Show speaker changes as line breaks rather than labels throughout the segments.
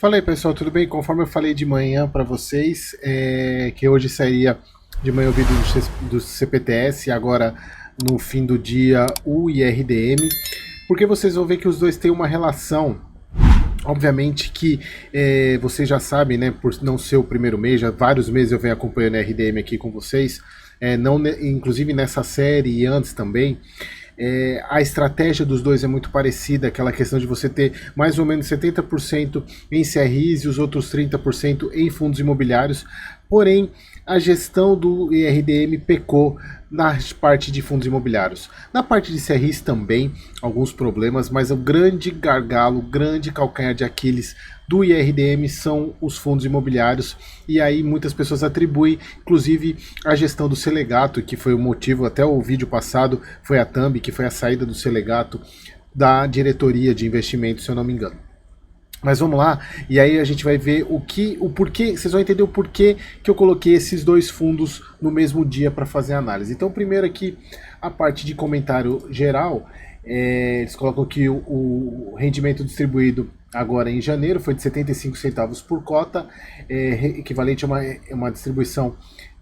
Fala aí pessoal, tudo bem? Conforme eu falei de manhã para vocês, que hoje sairia de manhã o vídeo do CPTS e agora no fim do dia o IRDM, porque vocês vão ver que os dois têm uma relação. Obviamente que vocês já sabem, né, por não ser o primeiro mês, já vários meses eu venho acompanhando a RDM aqui com vocês, inclusive nessa série e antes também. A estratégia dos dois é muito parecida, aquela questão de você ter mais ou menos 70% em CRIs e os outros 30% em fundos imobiliários, porém a gestão do IRDM pecou na parte de fundos imobiliários. Na parte de CRIs também, alguns problemas, mas o grande gargalo, o grande calcanhar de Aquiles do IRDM são os fundos imobiliários, e aí muitas pessoas atribuem, inclusive a gestão do Selegato, que foi o motivo, até o vídeo passado foi a thumb, que foi a saída do Selegato da diretoria de investimentos, se eu não me engano. Mas vamos lá, e aí a gente vai ver o porquê, vocês vão entender o porquê que eu coloquei esses dois fundos no mesmo dia para fazer a análise. Então, primeiro aqui, a parte de comentário geral, eles colocam que o rendimento distribuído agora em janeiro foi de 75 centavos por cota, equivalente a uma distribuição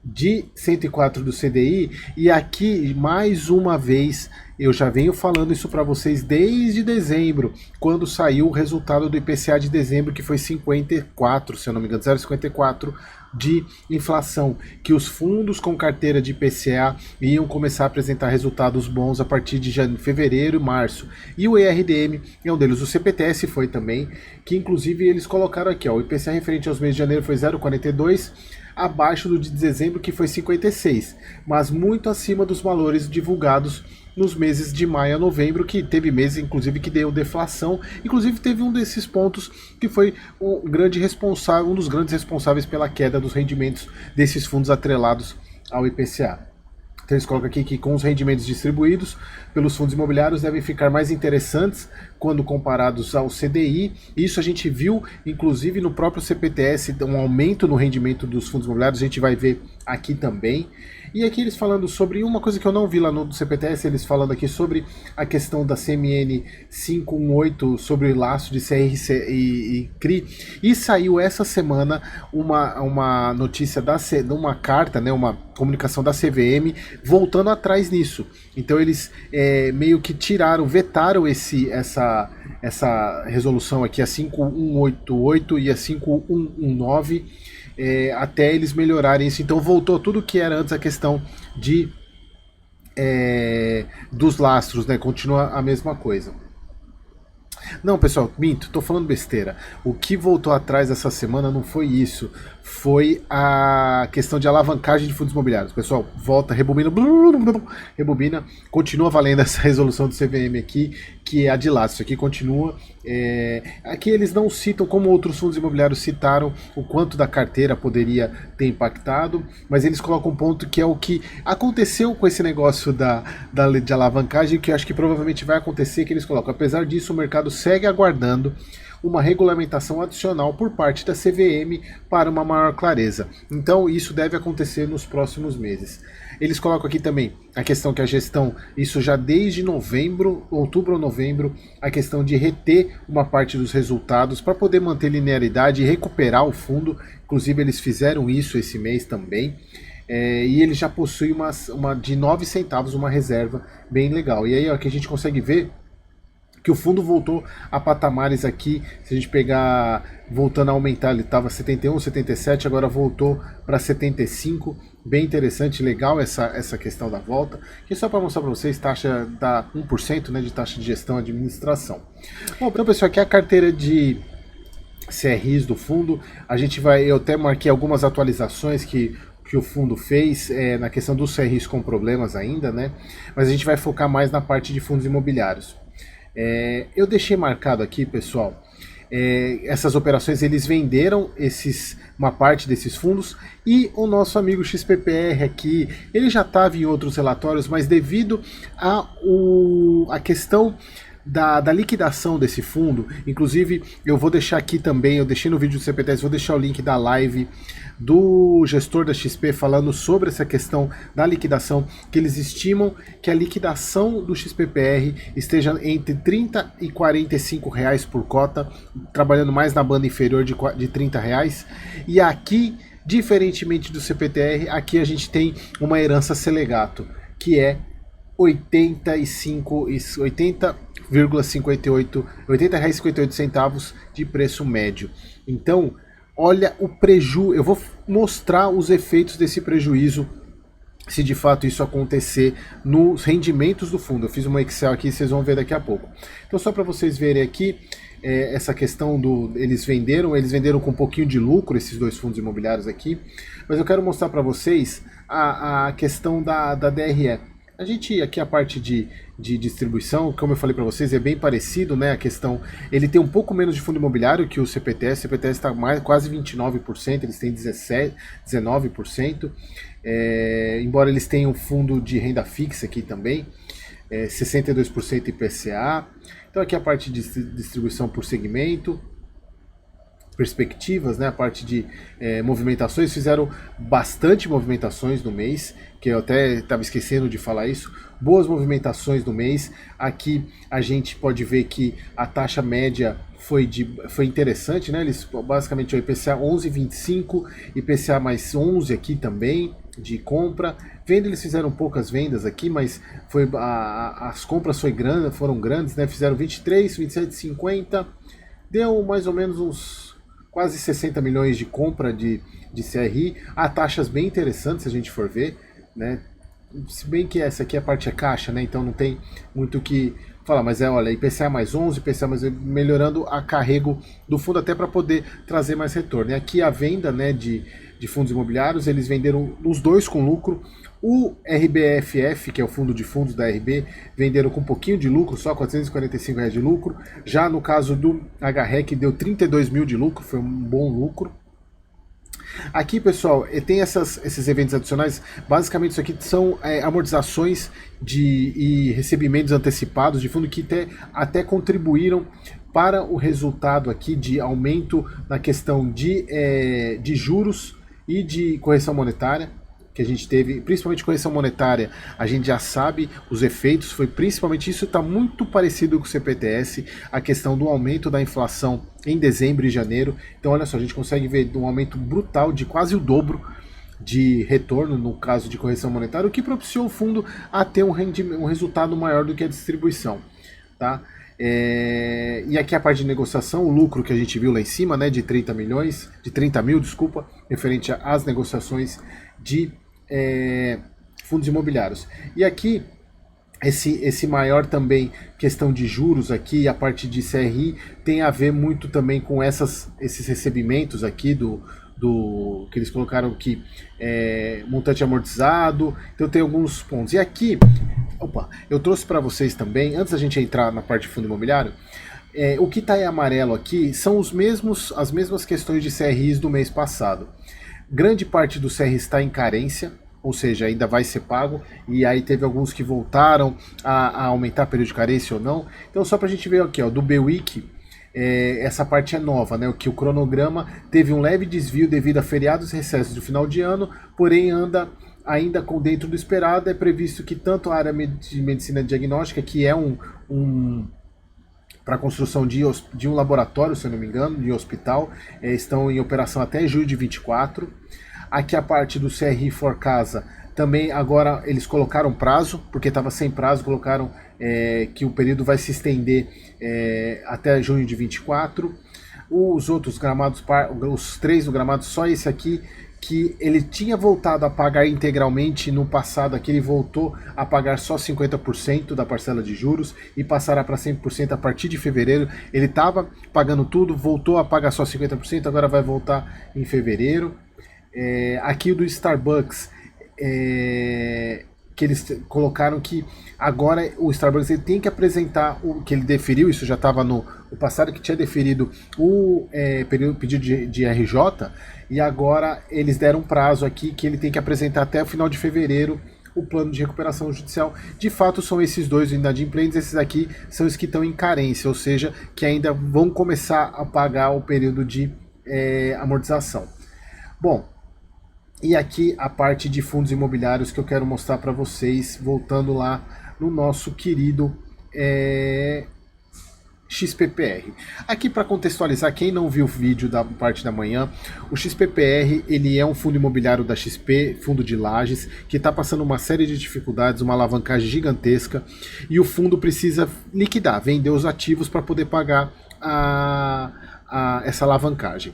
de 104 do CDI, e aqui mais uma vez eu já venho falando isso para vocês desde dezembro, quando saiu o resultado do IPCA de dezembro, que foi 54, se eu não me engano, 0,54 de inflação, que os fundos com carteira de IPCA iam começar a apresentar resultados bons a partir de fevereiro e março. E o IRDM é um deles. O CPTS foi também, que inclusive eles colocaram aqui, ó, o IPCA referente aos meses de janeiro foi 0,42, abaixo do de dezembro, que foi 56, mas muito acima dos valores divulgados nos meses de maio a novembro, que teve meses inclusive que deu deflação. Inclusive teve um desses pontos que foi um dos grandes responsáveis pela queda dos rendimentos desses fundos atrelados ao IPCA. Então eles colocam aqui que com os rendimentos distribuídos pelos fundos imobiliários devem ficar mais interessantes quando comparados ao CDI. Isso a gente viu, inclusive, no próprio CPTS, um aumento no rendimento dos fundos imobiliários, a gente vai ver aqui também. E aqui eles falando sobre uma coisa que eu não vi lá no CPTS, eles falando aqui sobre a questão da CMN 518, sobre o laço de CR e CRI. E saiu essa semana uma notícia de uma carta, né, uma comunicação da CVM voltando atrás nisso. Então eles meio que vetaram essa resolução aqui, a 5188 e a 5119, até eles melhorarem isso. Então voltou tudo que era antes a questão dos lastros, né? Continua a mesma coisa. Não, pessoal, minto, tô falando besteira. O que voltou atrás essa semana não foi isso. Foi a questão de alavancagem de fundos imobiliários. Pessoal, volta, rebobina, rebobina. Continua valendo essa resolução do CVM aqui, que é a de lá. Isso aqui continua. Aqui eles não citam, como outros fundos imobiliários citaram, o quanto da carteira poderia ter impactado, mas eles colocam um ponto que é o que aconteceu com esse negócio de alavancagem, que eu acho que provavelmente vai acontecer, que eles colocam. Apesar disso, o mercado segue aguardando uma regulamentação adicional por parte da CVM para uma maior clareza. Então isso deve acontecer nos próximos meses. Eles colocam aqui também a questão que a gestão, isso já desde outubro ou novembro, a questão de reter uma parte dos resultados para poder manter linearidade e recuperar o fundo. Inclusive eles fizeram isso esse mês também. E ele já possui uma de 9 centavos, uma reserva bem legal. E aí ó, que a gente consegue ver que o fundo voltou a patamares aqui, se a gente pegar, voltando a aumentar, ele estava 71, 77, agora voltou para 75, bem interessante, legal essa questão da volta, que só para mostrar para vocês, taxa da 1%, né, de taxa de gestão e administração. Bom, então pessoal, aqui é a carteira de CRIs do fundo, eu até marquei algumas atualizações que o fundo fez na questão dos CRIs com problemas ainda, né, mas a gente vai focar mais na parte de fundos imobiliários. Eu deixei marcado aqui, pessoal, essas operações, eles venderam uma parte desses fundos, e o nosso amigo XPPR aqui, ele já estava em outros relatórios, mas devido a questão da liquidação desse fundo. Inclusive, eu vou deixar aqui também, eu deixei no vídeo do CPTS, vou deixar o link da live do gestor da XP falando sobre essa questão da liquidação, que eles estimam que a liquidação do XPPR esteja entre 30 e 45 reais por cota, trabalhando mais na banda inferior de 30 reais. E aqui, diferentemente do CPTR, aqui a gente tem uma herança Selegato, que é 80,58 de preço médio. Então, olha o prejuízo. Eu vou mostrar os efeitos desse prejuízo, se de fato isso acontecer nos rendimentos do fundo. Eu fiz uma Excel aqui, vocês vão ver daqui a pouco. Então, só para vocês verem aqui, essa questão do... Eles venderam com um pouquinho de lucro, esses dois fundos imobiliários aqui, mas eu quero mostrar para vocês a questão da DRE. A gente, aqui a parte de distribuição, como eu falei para vocês, é bem parecido, né? A questão, ele tem um pouco menos de fundo imobiliário que o CPTS. O CPTS está quase 29%, eles têm 19%. Embora eles tenham fundo de renda fixa aqui também, 62% IPCA. Então aqui a parte de distribuição por segmento, perspectivas, né? A parte de movimentações, fizeram bastante movimentações no mês, que eu até estava esquecendo de falar isso, boas movimentações no mês. Aqui a gente pode ver que a taxa média foi interessante, né? Eles basicamente o IPCA 11,25, IPCA mais 11 aqui também de compra. Venda, eles fizeram poucas vendas aqui, mas as compras foram grandes, né? Fizeram 23, 27, 50, deu mais ou menos uns quase 60 milhões de compra de CRI, há taxas bem interessantes se a gente for ver, né? Se bem que essa aqui a parte é caixa, né? Então não tem muito o que falar, mas olha, IPCA mais 11, IPCA mais melhorando a carrego do fundo até para poder trazer mais retorno. E aqui a venda, né, de fundos imobiliários, eles venderam os dois com lucro. O RBFF, que é o fundo de fundos da RB, venderam com um pouquinho de lucro, só R$445 de lucro. Já no caso do HREC, deu 32 mil de lucro, foi um bom lucro. Aqui, pessoal, tem esses eventos adicionais. Basicamente isso aqui são amortizações e recebimentos antecipados de fundo que até contribuíram para o resultado aqui de aumento na questão de juros e de correção monetária que a gente teve, principalmente correção monetária. A gente já sabe os efeitos, foi principalmente isso, está muito parecido com o CPTS, a questão do aumento da inflação em dezembro e janeiro. Então olha só, a gente consegue ver um aumento brutal de quase o dobro de retorno no caso de correção monetária, o que propiciou o fundo a ter um resultado maior do que a distribuição, tá? E aqui a parte de negociação, o lucro que a gente viu lá em cima, né, de 30 mil, desculpa, referente às negociações de fundos imobiliários. E aqui esse maior também questão de juros aqui, a parte de CRI tem a ver muito também com esses recebimentos aqui do que eles colocaram aqui, montante amortizado. Então tem alguns pontos. E aqui, eu trouxe para vocês também, antes da gente entrar na parte de fundo imobiliário, o que está em amarelo aqui são as mesmas questões de CRIs do mês passado. Grande parte do CRI está em carência, ou seja, ainda vai ser pago, e aí teve alguns que voltaram a aumentar o período de carência ou não. Então só para a gente ver aqui, ó, do BWIC, essa parte é nova, né? Que o cronograma teve um leve desvio devido a feriados e recessos do final de ano, porém anda ainda dentro do esperado. É previsto que tanto a área de medicina diagnóstica, que é para a construção de um laboratório, se eu não me engano, de hospital, estão em operação até julho de 24. Aqui a parte do CRI for Casa, também agora eles colocaram prazo, porque estava sem prazo, colocaram que o período vai se estender até junho de 24. Os outros gramados, os 3 do gramado, só esse aqui, que ele tinha voltado a pagar integralmente no passado, aqui ele voltou a pagar só 50% da parcela de juros e passará para 100% a partir de fevereiro. Ele estava pagando tudo, voltou a pagar só 50%, agora vai voltar em fevereiro. Aqui o do Starbucks, que eles colocaram que agora o Starbucks ele tem que apresentar o que ele deferiu, isso já estava no passado, que tinha deferido o pedido de RJ, e agora eles deram um prazo aqui que ele tem que apresentar até o final de fevereiro o plano de recuperação judicial. De fato, são esses dois inadimplentes, esses aqui são os que estão em carência, ou seja, que ainda vão começar a pagar o período de amortização. Bom, e aqui a parte de fundos imobiliários que eu quero mostrar para vocês, voltando lá no nosso querido XPPR. Aqui para contextualizar, quem não viu o vídeo da parte da manhã, o XPPR ele é um fundo imobiliário da XP, fundo de Lajes, que está passando uma série de dificuldades, uma alavancagem gigantesca, e o fundo precisa liquidar, vender os ativos para poder pagar essa alavancagem.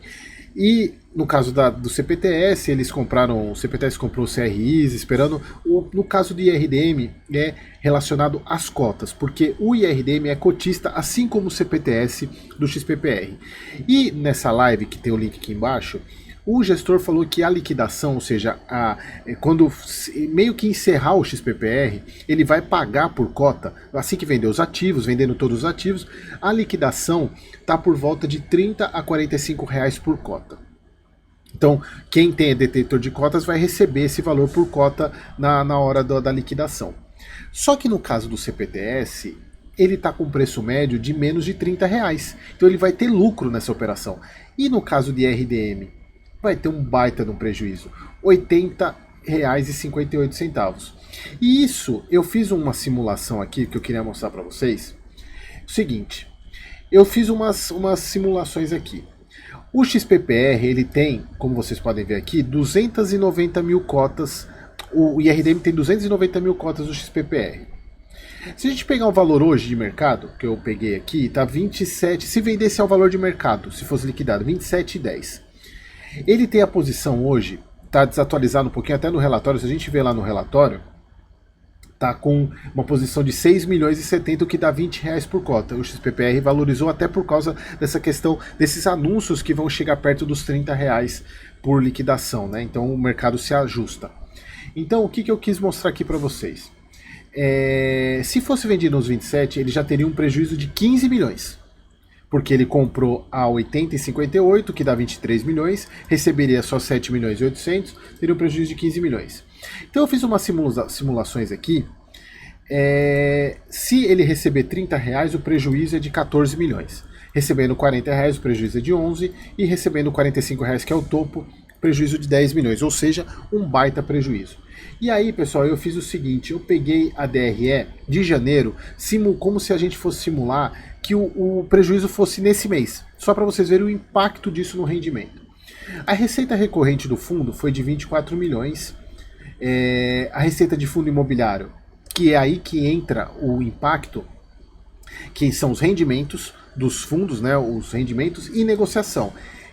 E no caso do CPTS, o CPTS comprou CRIs, esperando. No caso do IRDM, é relacionado às cotas, porque o IRDM é cotista, assim como o CPTS do XPPR. E nessa live, que tem o link aqui embaixo, o gestor falou que a liquidação, ou seja, quando meio que encerrar o XPPR, ele vai pagar por cota, assim que vender os ativos, vendendo todos os ativos, a liquidação está por volta de R$30 a R$45 por cota. Então, quem tem detentor de cotas vai receber esse valor por cota na hora da liquidação. Só que no caso do CPTS, ele está com preço médio de menos de R$30. Então ele vai ter lucro nessa operação. E no caso de IRDM, vai ter um baita de um prejuízo, R$80,58. E isso, eu fiz uma simulação aqui que eu queria mostrar para vocês. O seguinte, eu fiz umas simulações aqui. O XPPR, ele tem, como vocês podem ver aqui, 290 mil cotas, o IRDM tem 290 mil cotas do XPPR. Se a gente pegar o valor hoje de mercado, que eu peguei aqui, tá 27, se vendesse ao valor de mercado, se fosse liquidado, 27,10. Ele tem a posição hoje, está desatualizado um pouquinho até no relatório, se a gente ver lá no relatório, está com uma posição de 6 milhões e 70, o que dá R$20 por cota. O XPPR valorizou até por causa dessa questão, desses anúncios que vão chegar perto dos R$30 por liquidação, né? Então o mercado se ajusta. Então o que eu quis mostrar aqui para vocês? Se fosse vendido nos 27, ele já teria um prejuízo de 15 milhões. Porque ele comprou a 80,58, que dá 23 milhões, receberia só 7 milhões e 800, teria um prejuízo de 15 milhões. Então eu fiz umas simulações aqui. Se ele receber R$30, o prejuízo é de 14 milhões. Recebendo R$40, o prejuízo é de 11, e recebendo R$45, que é o topo, prejuízo de 10 milhões, ou seja, um baita prejuízo. E aí, pessoal, eu fiz o seguinte, eu peguei a DRE de janeiro, como se a gente fosse simular que o prejuízo fosse nesse mês, só para vocês verem o impacto disso no rendimento. A receita recorrente do fundo foi de 24 milhões, a receita de fundo imobiliário, que é aí que entra o impacto, que são os rendimentos dos fundos, né, os rendimentos e negociação,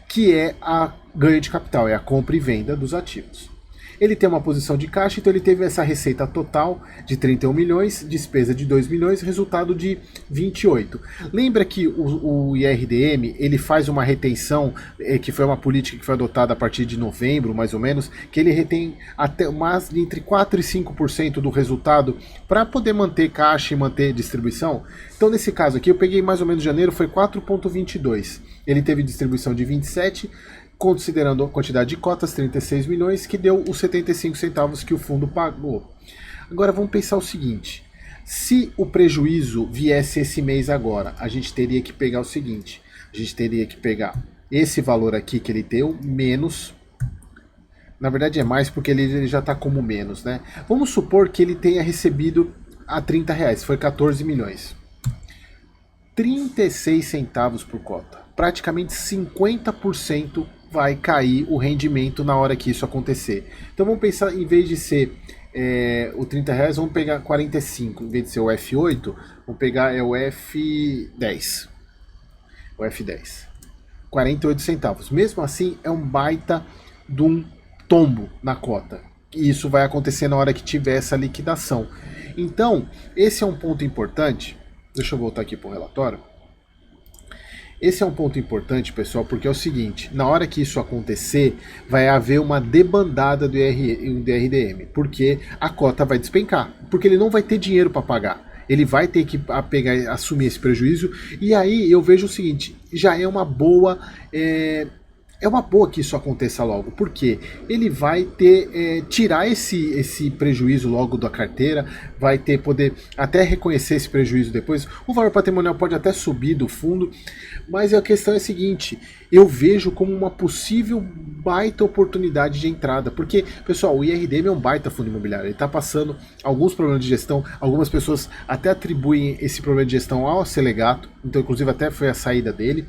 que é a ganho de capital, é a compra e venda dos ativos. Ele tem uma posição de caixa, então ele teve essa receita total de 31 milhões, despesa de 2 milhões, resultado de 28. Lembra que o IRDM, ele faz uma retenção, que foi uma política que foi adotada a partir de novembro, mais ou menos, que ele retém até entre 4% e 5% do resultado para poder manter caixa e manter distribuição. Então nesse caso aqui, eu peguei mais ou menos janeiro, foi 4,22. Ele teve distribuição de 27, considerando a quantidade de cotas, 36 milhões, que deu os 75 centavos que o fundo pagou. Agora vamos pensar o seguinte, se o prejuízo viesse esse mês agora, a gente teria que pegar o seguinte, a gente teria que pegar esse valor aqui que ele deu, menos, na verdade é mais porque ele já está como menos, né? Vamos supor que ele tenha recebido a R$30, foi 14 milhões. 36 centavos por cota, praticamente 50% vai cair o rendimento na hora que isso acontecer. Então vamos pensar, em vez de ser o R$30, vamos pegar 45, em vez de ser o F8, vamos pegar o F10. O F10. 48 centavos. Mesmo assim, é um baita de um tombo na cota. E isso vai acontecer na hora que tiver essa liquidação. Então, esse é um ponto importante. Deixa eu voltar aqui para o relatório. Esse é um ponto importante, pessoal, porque é o seguinte, na hora que isso acontecer, vai haver uma debandada do IRDM, porque a cota vai despencar, porque ele não vai ter dinheiro para pagar. Ele vai ter que assumir esse prejuízo, e aí eu vejo o seguinte, já é uma boa... é uma boa que isso aconteça logo, porque ele vai ter tirar esse prejuízo logo da carteira, vai ter poder até reconhecer esse prejuízo depois. O valor patrimonial pode até subir do fundo, mas a questão é a seguinte: eu vejo como uma possível baita oportunidade de entrada, porque, pessoal, o IRDM é um baita fundo imobiliário, ele está passando alguns problemas de gestão, algumas pessoas até atribuem esse problema de gestão ao Selegato, então inclusive até foi a saída dele.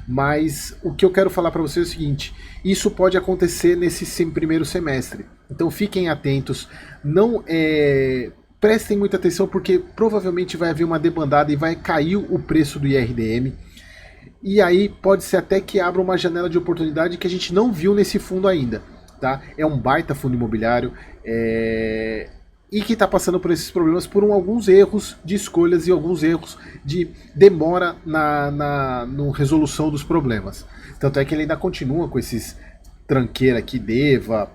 Mas o que eu quero falar para vocês é o seguinte: isso pode acontecer nesse primeiro semestre. Então fiquem atentos, não prestem muita atenção, porque provavelmente vai haver uma debandada e vai cair o preço do IRDM. E aí pode ser até que abra uma janela de oportunidade que a gente não viu nesse fundo ainda. Tá? É um baita fundo imobiliário. E que está passando por esses problemas por alguns erros de escolhas e alguns erros de demora na resolução dos problemas. Tanto é que ele ainda continua com esses tranqueira aqui, DEVA,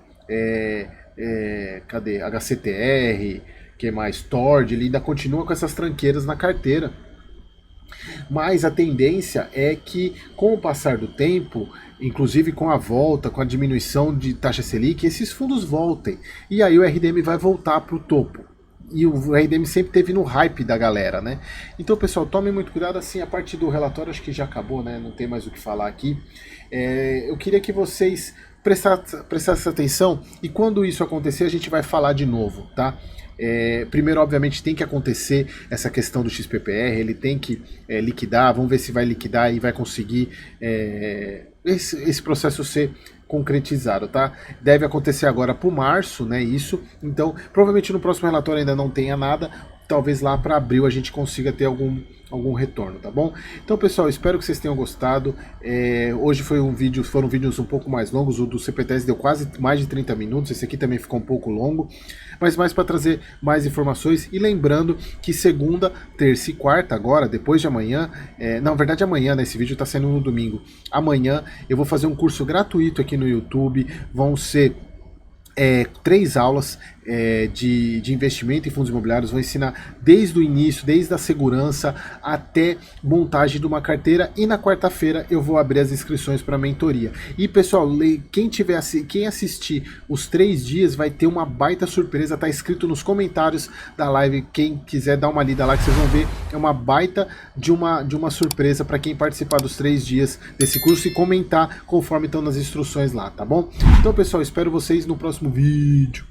cadê? HCTR, que mais? TORD, ele ainda continua com essas tranqueiras na carteira. Mas a tendência é que, com o passar do tempo, inclusive com a volta, com a diminuição de taxa Selic, esses fundos voltem. E aí o RDM vai voltar para o topo. E o RDM sempre teve no hype da galera, né? Então, pessoal, tomem muito cuidado. Assim, a parte do relatório acho que já acabou, né? Não tem mais o que falar aqui. Eu queria que vocês prestassem atenção, e quando isso acontecer a gente vai falar de novo, tá? Primeiro, obviamente, tem que acontecer essa questão do XPPR, ele tem que liquidar, vamos ver se vai liquidar e vai conseguir esse processo ser concretizado, tá? Deve acontecer agora para março, né, isso, então provavelmente no próximo relatório ainda não tenha nada, talvez lá para abril a gente consiga ter algum retorno, tá bom? Então, pessoal, espero que vocês tenham gostado. Hoje foram vídeos um pouco mais longos, o do CPTS deu quase mais de 30 minutos, esse aqui também ficou um pouco longo, mas mais para trazer mais informações. E lembrando que segunda, terça e quarta, agora, depois de amanhã, na verdade amanhã, né, esse vídeo está saindo no domingo, amanhã eu vou fazer um curso gratuito aqui no YouTube, vão ser 3 aulas de investimento em fundos imobiliários. Vou ensinar desde o início, desde a segurança até montagem de uma carteira, e na quarta-feira eu vou abrir as inscrições para a mentoria. E, pessoal, quem assistir os 3 dias vai ter uma baita surpresa, tá escrito nos comentários da live, quem quiser dar uma lida lá que vocês vão ver, é uma baita de uma surpresa para quem participar dos 3 dias desse curso e comentar conforme estão nas instruções lá, tá bom? Então, pessoal, espero vocês no próximo vídeo.